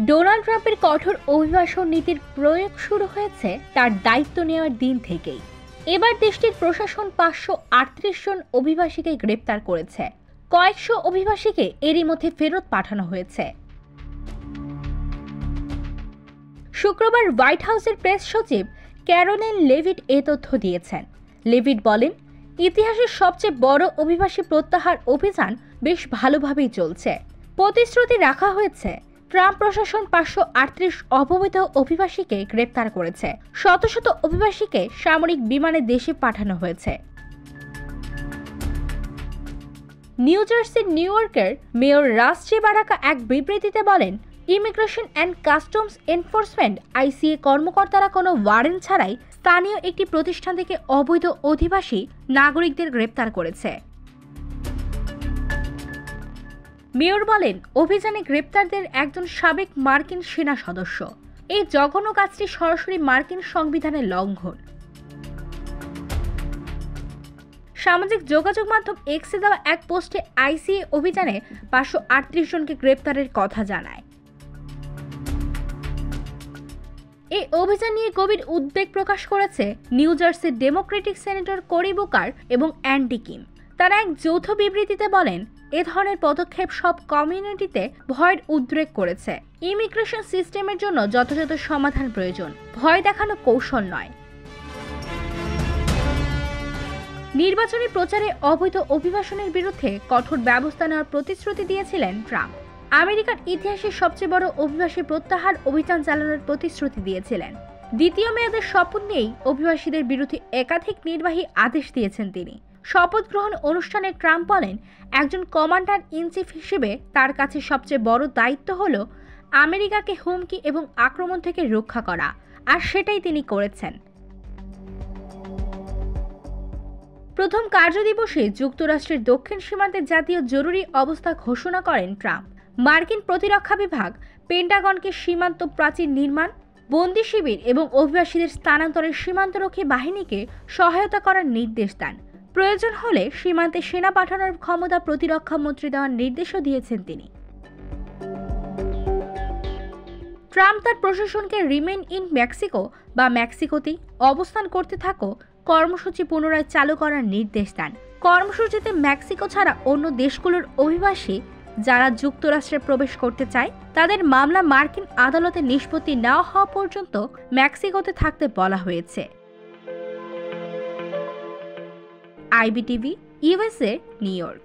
Donald ট্রাম্পের কঠোর অভিবাসন নীতির প্রয়োগ শুরু হয়েছে তার দায়িত্ব নেওয়ার দিন থেকেই। এবার দেশটির প্রশাসন 538 জন অভিবাসীকে গ্রেপ্তার করেছে। কয়েকশো অভিবাসীকে এরই মধ্যে ফেরত পাঠানো হয়েছে। শুক্রবার হোয়াইট হাউসের প্রেস সচিব ক্যারোলিন লেভিট এ তথ্য দিয়েছেন। লেভিট বলেন, ইতিহাসের সবচেয়ে বড় অভিবাসী প্রত্যাহার অভিযান বেশ ভালোভাবেই চলছে। প্রতিশ্রুতি রাখা হয়েছে, ট্রাম্প প্রশাসন 538 অবৈধ অভিবাসীকে গ্রেপ্তার করেছে। শত শত অভিবাসীকে সামরিক বিমানে দেশে পাঠানো হয়েছে। নিউ জার্সির নিউ ইয়র্কের মেয়র রাস চেবারাকা এক বিবৃতিতে বলেন, ইমিগ্রেশন অ্যান্ড কাস্টমস এনফোর্সমেন্ট আইসিএ কর্মকর্তারা কোনো ওয়ারেন্ট ছাড়াই স্থানীয় একটি প্রতিষ্ঠান থেকে অবৈধ অভিবাসী নাগরিকদের গ্রেপ্তার করেছে। মেয়র বলেন, অভিযানে গ্রেপ্তারদের একজন সাবেক মার্কিন সেনা সদস্য। এই জঘন্য কাজটি সরাসরি মার্কিন সংবিধানের লঙ্ঘন। সামাজিক যোগাযোগ মাধ্যম এক্সে দেওয়া এক পোস্টে আইসিএ অভিযানে 538 জনকে গ্রেপ্তারের কথা জানায়। এই অভিযান নিয়ে গভীর উদ্বেগ প্রকাশ করেছে নিউ জার্সির ডেমোক্রেটিক সেনেটর কোরি বুকার এবং অ্যান্ডি কিম। তারা এক যৌথ বিবৃতিতে বলেন, এ ধরনের পদক্ষেপ সব কমিউনিটিতে ভয়ের উদ্রেক করেছে। ইমিগ্রেশন সিস্টেমের জন্য যথাযথ সমাধান প্রয়োজন, ভয় দেখানো কৌশল নয়। নির্বাচনী প্রচারে অবৈধ অভিবাসনের বিরুদ্ধে কঠোর ব্যবস্থা নেওয়ার প্রতিশ্রুতি দিয়েছিলেন ট্রাম্প। আমেরিকার ইতিহাসের সবচেয়ে বড় অভিবাসী প্রত্যাহার অভিযান চালানোর প্রতিশ্রুতি দিয়েছিলেন। দ্বিতীয় মেয়াদের শপথ নিয়েই অভিবাসীদের বিরুদ্ধে একাধিক নির্বাহী আদেশ দিয়েছেন তিনি। শপথ গ্রহণ অনুষ্ঠানে ট্রাম্প বলেন, একজন কমান্ডার ইন চিফ হিসেবে তার কাছে সবচেয়ে বড় দায়িত্ব হল আমেরিকাকে হুমকি এবং আক্রমণ থেকে রক্ষা করা, আর সেটাই তিনি করেছেন। প্রথম কার্যদিবসে যুক্তরাষ্ট্রের দক্ষিণ সীমান্তে জাতীয় জরুরি অবস্থা ঘোষণা করেন ট্রাম্প। মার্কিন প্রতিরক্ষা বিভাগ পেন্টাগনকে সীমান্ত প্রাচীর নির্মাণ, বন্দি শিবির এবং অভিবাসীদের স্থানান্তরের সীমান্তরক্ষী বাহিনীকে সহায়তা করার নির্দেশ দেন। প্রয়োজন হলে সীমান্তে সেনা পাঠানোর ক্ষমতা প্রতিরক্ষা মন্ত্রী দেওয়ার নির্দেশও দিয়েছেন তিনি। ট্রাম্প তার প্রশাসনকে রিমেইন ইন মেক্সিকো বা মেক্সিকোতেই অবস্থান করতে থাকো কর্মসূচি পুনরায় চালু করার নির্দেশ দেন। কর্মসূচিতে মেক্সিকো ছাড়া অন্য দেশগুলোর অভিবাসী যারা যুক্তরাষ্ট্রে প্রবেশ করতে চায় তাদের মামলা মার্কিন আদালতে নিষ্পত্তি নেওয়া হওয়া পর্যন্ত মেক্সিকোতে থাকতে বলা হয়েছে। IBTV, USA, new York.